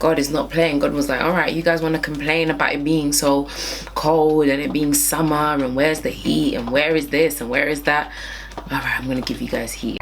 God is not playing. God was like, all right, you guys want to complain about it being so cold and it being summer and where's the heat and where is this and where is that? All right, I'm gonna give you guys heat.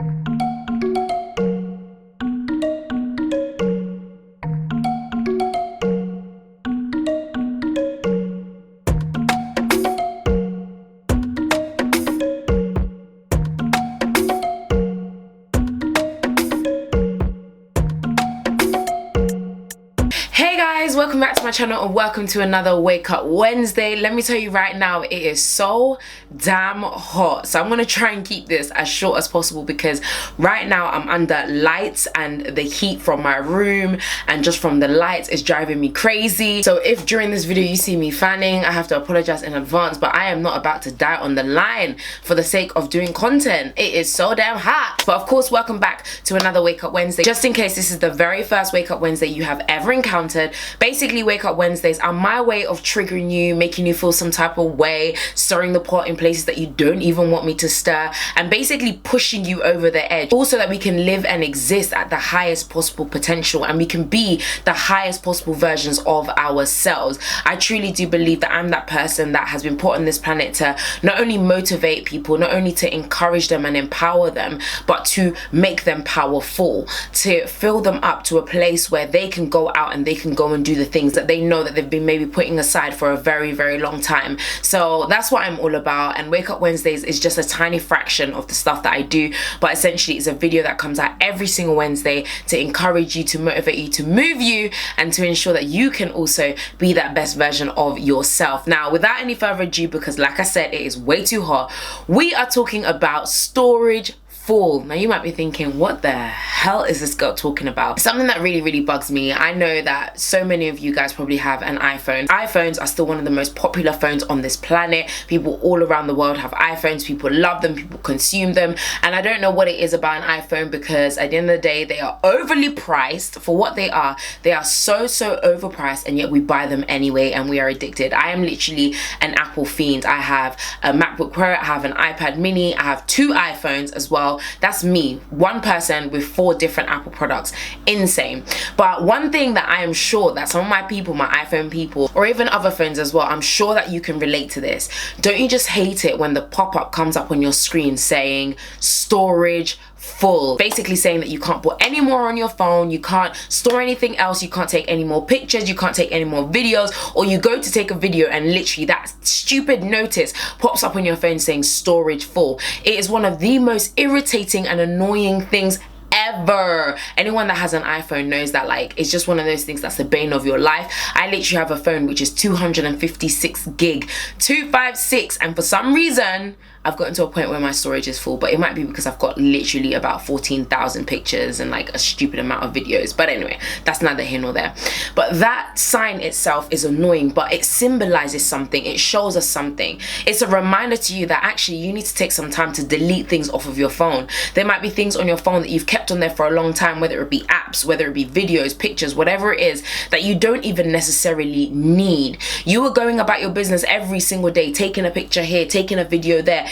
Welcome back to my channel and welcome to another Wake Up Wednesday. Let me tell you right now, it is so damn hot, so I'm gonna try and keep this as short as possible because right now I'm under lights and the heat from my room and just from the lights is driving me crazy. So if during this video you see me fanning, I have to apologize in advance, but I am not about to die on the line for the sake of doing content. It is so damn hot. But of course, welcome back to another Wake Up Wednesday. Just in case this is the very first Wake Up Wednesday you have ever encountered, basically Wake Up Wednesdays are my way of triggering you, making you feel some type of way, stirring the pot in places that you don't even want me to stir, and basically pushing you over the edge, also that we can live and exist at the highest possible potential and we can be the highest possible versions of ourselves. I truly do believe that I'm that person that has been put on this planet to not only motivate people, not only to encourage them and empower them, but to make them powerful, to fill them up to a place where they can go out and they can go and do the things that they know that they've been maybe putting aside for a very, very long time. So that's what I'm all about, and Wake Up Wednesdays is just a tiny fraction of the stuff that I do, but essentially it's a video that comes out every single Wednesday to encourage you, to motivate you, to move you, and to ensure that you can also be that best version of yourself. Now, without any further ado, because like I said, it is way too hot, we are talking about storage full. Now you might be thinking, what the hell is this girl talking about? Something that really bugs me. I know that so many of you guys probably have an iPhone. iPhones are still one of the most popular phones on this planet. People all around the world have iPhones. People love them, people consume them, and I don't know what it is about an iPhone, because at the end of the day they are overly priced for what they are. They are so overpriced, and yet we buy them anyway and we are addicted. I am literally an Apple fiend. I have a MacBook Pro, I have an iPad mini, I have 2 iPhones as well. That's me, one person with 4 different Apple products. Insane. But one thing that I am sure that some of my people, my iPhone people, or even other phones as well, I'm sure that you can relate to this. Don't you just hate it when the pop-up comes up on your screen saying storage full, basically saying that you can't put any more on your phone, you can't store anything else, you can't take any more pictures, you can't take any more videos, or you go to take a video and literally that stupid notice pops up on your phone saying storage full. It is one of the most irritating and annoying things ever. Anyone that has an iPhone knows that, like, it's just one of those things that's the bane of your life. I literally have a phone which is 256 gig, 256, and for some reason I've gotten to a point where my storage is full, but it might be because I've got literally about 14,000 pictures and like a stupid amount of videos. But anyway, that's neither here nor there. But that sign itself is annoying, but it symbolizes something. It shows us something. It's a reminder to you that actually you need to take some time to delete things off of your phone. There might be things on your phone that you've kept on there for a long time, whether it be apps, whether it be videos, pictures, whatever it is, that you don't even necessarily need. You are going about your business every single day, taking a picture here, taking a video there,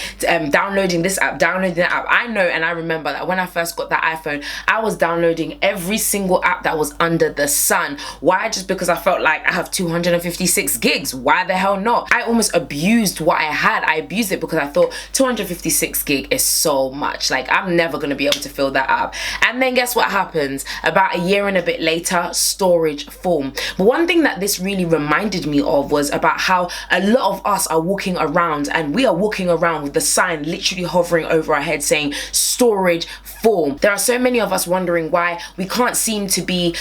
downloading this app, downloading that app. I know, and I remember that when I first got that iPhone, I was downloading every single app that was under the sun. Why? Just because I felt like I have 256 gigs. Why the hell not? I almost abused what I had. I abused it because I thought 256 gig is so much. Like, I'm never going to be able to fill that up. And then guess what happens? About a year and a bit later, storage full. But one thing that this really reminded me of was about how a lot of us are walking around, and we are walking around with the sign literally hovering over our head saying storage full. There are so many of us wondering why we can't seem to be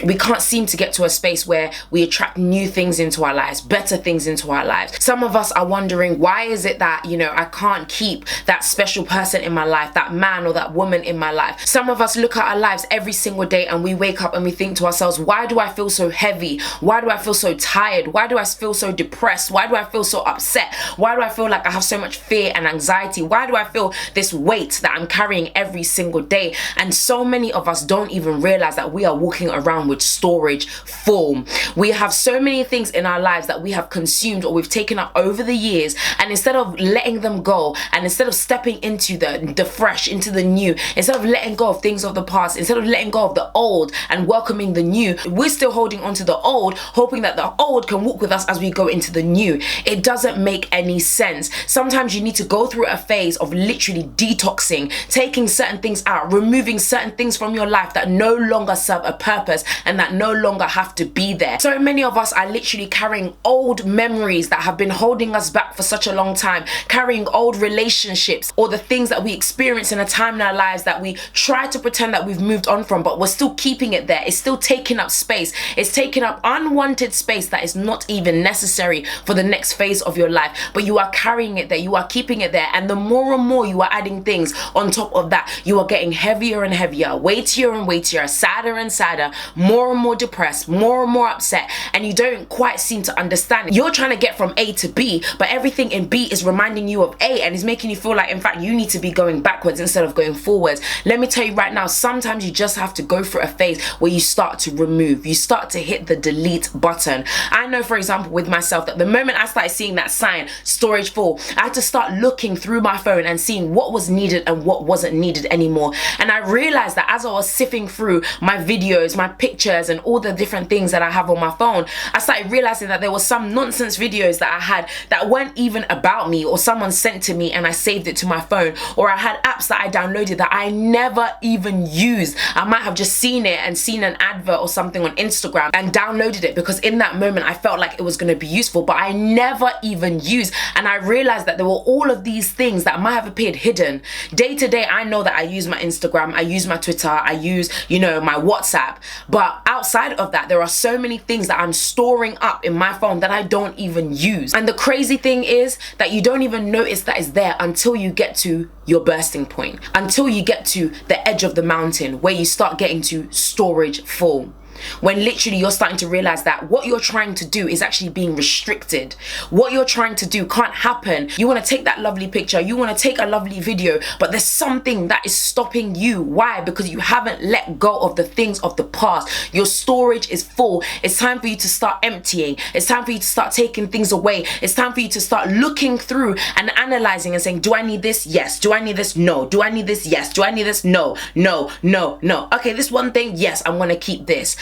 we can't seem to get to a space where we attract new things into our lives, better things into our lives. Some of us are wondering, why is it that, you know, I can't keep that special person in my life, that man or that woman in my life. Some of us look at our lives every single day and we wake up and we think to ourselves, why do I feel so heavy? Why do I feel so tired? Why do I feel so depressed? Why do I feel so upset? Why do I feel like I have so much fear and anxiety? Why do I feel this weight that I'm carrying every single single day. And so many of us don't even realize that we are walking around with storage full. We have so many things in our lives that we have consumed or we've taken up over the years, and instead of letting them go, and instead of stepping into the fresh, into the new, instead of letting go of things of the past, instead of letting go of the old and welcoming the new, we're still holding on to the old, hoping that the old can walk with us as we go into the new. It doesn't make any sense. Sometimes you need to go through a phase of literally detoxing, taking certain things out, removing certain things from your life that no longer serve a purpose and that no longer have to be there. So many of us are literally carrying old memories that have been holding us back for such a long time, carrying old relationships or the things that we experience in a time in our lives that we try to pretend that we've moved on from, but we're still keeping it there. It's still taking up space. It's taking up unwanted space that is not even necessary for the next phase of your life, but you are carrying it there, you are keeping it there, and the more and more you are adding things on top of that, you are getting heavier and heavier, weightier and weightier, sadder and sadder, more and more depressed, more and more upset, and you don't quite seem to understand. You're trying to get from A to B, but everything in B is reminding you of A and is making you feel like, in fact, you need to be going backwards instead of going forwards. Let me tell you right now, sometimes you just have to go through a phase where you start to remove, you start to hit the delete button. I know, for example, with myself, that the moment I started seeing that sign, storage full, I had to start looking through my phone and seeing what was needed and what wasn't needed anymore. And I realized that as I was sifting through my videos, my pictures, and all the different things that I have on my phone, I started realizing that there were some nonsense videos that I had that weren't even about me, or someone sent to me and I saved it to my phone, or I had apps that I downloaded that I never even used. I might have just seen it and seen an advert or something on Instagram and downloaded it because in that moment I felt like it was going to be useful, but I never even used. And I realized that there were all of these things that might have appeared hidden. Day to day, I know that I use my Instagram, I use my Twitter, I use, you know, my WhatsApp, but outside of that, there are so many things that I'm storing up in my phone that I don't even use. And the crazy thing is that you don't even notice that it's there until you get to your bursting point, until you get to the edge of the mountain where you start getting to storage full. When literally you're starting to realize that what you're trying to do is actually being restricted. What you're trying to do can't happen. You want to take that lovely picture, you want to take a lovely video, but there's something that is stopping you. Why? Because you haven't let go of the things of the past. Your storage is full. It's time for you to start emptying. It's time for you to start taking things away. It's time for you to start looking through and analyzing and saying, do I need this? Yes. Do I need this? No. Do I need this? Yes. Do I need this? No. No. No. No. Okay, this one thing, yes, I'm going to keep this.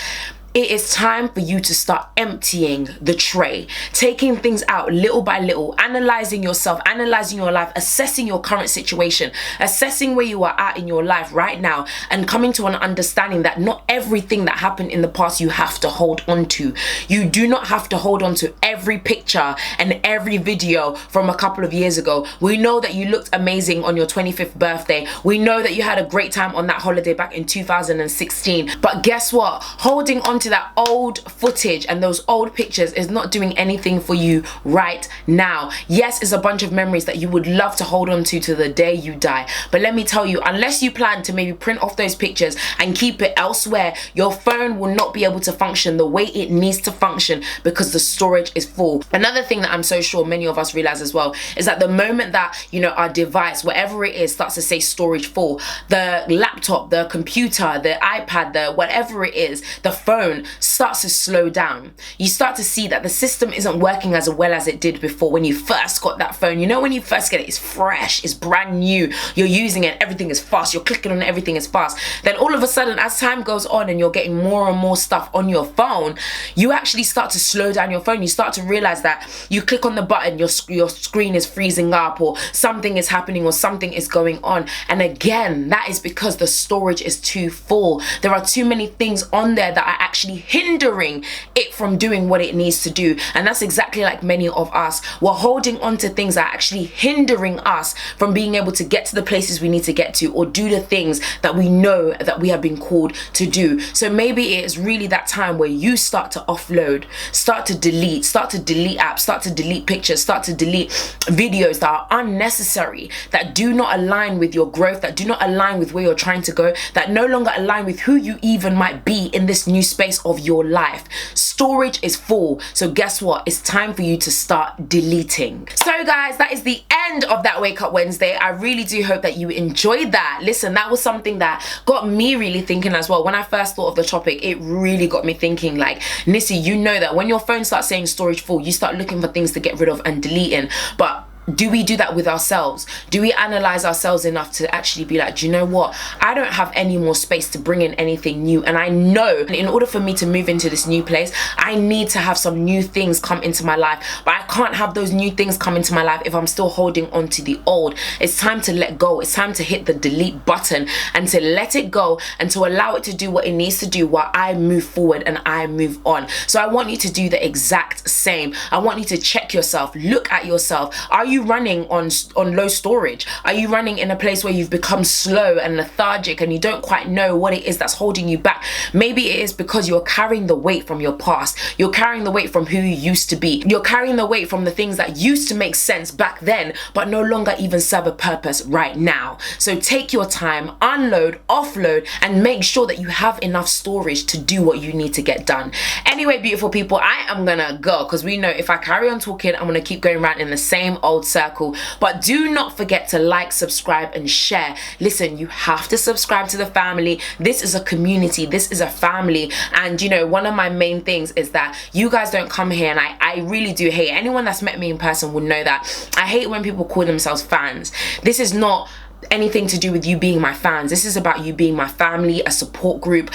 It is time for you to start emptying the tray, taking things out little by little, analyzing yourself, analyzing your life, assessing your current situation, assessing where you are at in your life right now, and coming to an understanding that not everything that happened in the past you have to hold on to. You do not have to hold on to every picture and every video from a couple of years ago. We know that you looked amazing on your 25th birthday. We know that you had a great time on that holiday back in 2016. But guess what? Holding on to that old footage and those old pictures is not doing anything for you right now. Yes, it's a bunch of memories that you would love to hold on to the day you die, but let me tell you, unless you plan to maybe print off those pictures and keep it elsewhere, your phone will not be able to function the way it needs to function because the storage is full. Another thing that I'm so sure many of us realize as well is that the moment that, you know, our device, whatever it is, starts to say storage full, the laptop, the computer, the iPad, the whatever it is, the phone starts to slow down. You start to see that the system isn't working as well as it did before when you first got that phone. You know, when you first get it, it's fresh, it's brand new, you're using it, everything is fast, you're clicking on it, everything is fast. Then all of a sudden, as time goes on and you're getting more and more stuff on your phone, you actually start to slow down your phone. You start to realize that you click on the button, your screen is freezing up, or something is happening, or something is going on. And again, that is because the storage is too full. There are too many things on there that are actually hindering it from doing what it needs to do. And that's exactly like many of us. We're holding on to things that are actually hindering us from being able to get to the places we need to get to, or do the things that we know that we have been called to do. So maybe it is really that time where you start to offload, start to delete apps, start to delete pictures, start to delete videos that are unnecessary, that do not align with your growth, that do not align with where you're trying to go, that no longer align with who you even might be in this new space of your life. storage is full. So guess what? It's time for you to start deleting. So guys, that is the end of that Wake Up Wednesday. I really do hope that you enjoyed that. Listen, that was something that got me really thinking as well. When I first thought of the topic, it really got me thinking, like, Nissy, you know that when your phone starts saying storage full, you start looking for things to get rid of and deleting. But do we do that with ourselves? Do we analyze ourselves enough to actually be like, do you know what? I don't have any more space to bring in anything new. And I know in order for me to move into this new place, I need to have some new things come into my life. But I can't have those new things come into my life if I'm still holding on to the old. It's time to let go. It's time to hit the delete button and to let it go and to allow it to do what it needs to do while I move forward and I move on. So I want you to do the exact same. I want you to check yourself. Look at yourself. Are you running on low storage? Are you running in a place where you've become slow and lethargic and you don't quite know what it is that's holding you back? Maybe it is because you're carrying the weight from your past. You're carrying the weight from who you used to be. You're carrying the weight from the things that used to make sense back then but no longer even serve a purpose right now. So take your time, unload, offload, and make sure that you have enough storage to do what you need to get done. Anyway, beautiful people, I am gonna go because we know if I carry on talking, I'm gonna keep going around in the same old circle. But do not forget to like, subscribe, and share. Listen, you have to subscribe to the family. This is a community. This is a family. And you know, one of my main things is that you guys don't come here, and I really do hate it. Anyone that's met me in person will know that I hate when people call themselves fans. This is not anything to do with you being my fans. This is about you being my family, a support group,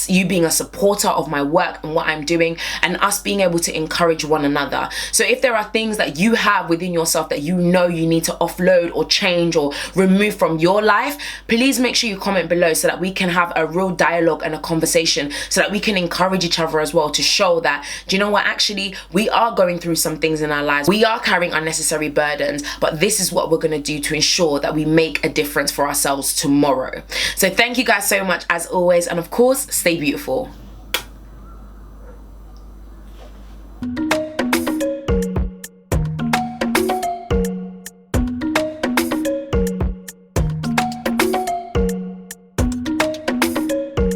you being a supporter of my work and what I'm doing, and us being able to encourage one another. So if there are things that you have within yourself that you know you need to offload or change or remove from your life, please make sure you comment below so that we can have a real dialogue and a conversation, so that we can encourage each other as well, to show that, do you know what, actually we are going through some things in our lives, we are carrying unnecessary burdens, but this is what we're going to do to ensure that we make a difference for ourselves tomorrow. So thank you guys so much as always, and of course, stay beautiful.